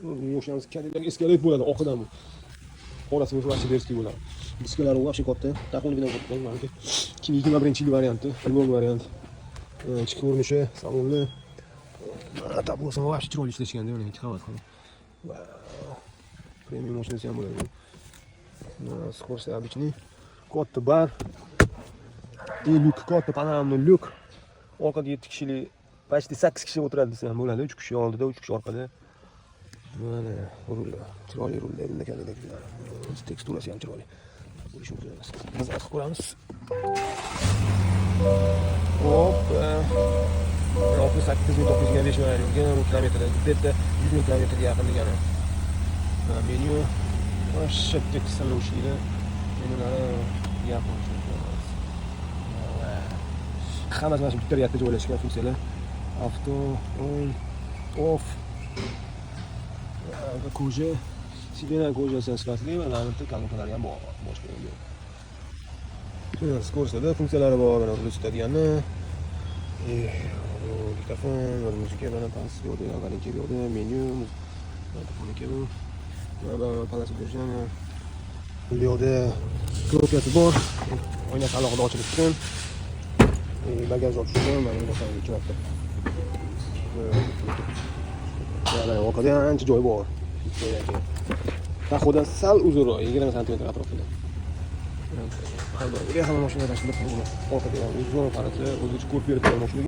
Mashinamiz Cadillac Escalade bo'ladi, oqidan bu. Qorasi bo'lsa Mercedes bo'ladi. Diskalari вообще katta, taxminigina katta. Mana 2021-yil varianti, limon variant. Ichki ko'rinishi, salonni tablosini вообще chiroyli ishlashganda, mana 2 qavat qilib. Wow. Premium mashinasi ham bo'ladi. Скорость обычный. Katta bar. Lyuk, katta panoramli lyuk. Orqada 7 kishilik, почти 8 kishi o'tiradi desa ham bo'ladi. 3 kishi oldida, 3 kishi orqada. Mana rullar, chiroyli rullar, bunda Cadillac. Teksturasi ham chiroyli. Bo'lishi mumkin emas. Biz asq ko'ramiz. Hop. 68.905 mil kilometrda, bitta 100 mil kilometrga yaqin degani. Menyu вообще tekstlar ishlaydi. Menulari yaqin. Hammasi mana shu bitta reyatda joylashgan funksiyalar. Avto, on, off. Koja, sibena kojasi sifatli va albatta kalkulyator ham bor. Boshqa yo'q. Skorsada funksiyalari bor, mana ustadagani. Diktafon, muzika bilan tansiq yo'lda, galenka yo'lda, menyu, telefonika bu. Mana palasi bo'lgan. Bu yo'lda klopkasi bor. Oynasi alohida ochilib turgan. Bagaj ochilgan, mana bunday chiroyli. Mana orqada ancha joy bor. Taxodan sal uzunroq, 20 sm atrofida. Hamma mashina tashkil qilib, orqada ham uzun parasi, o'zicha ko'p berib turgan mashina.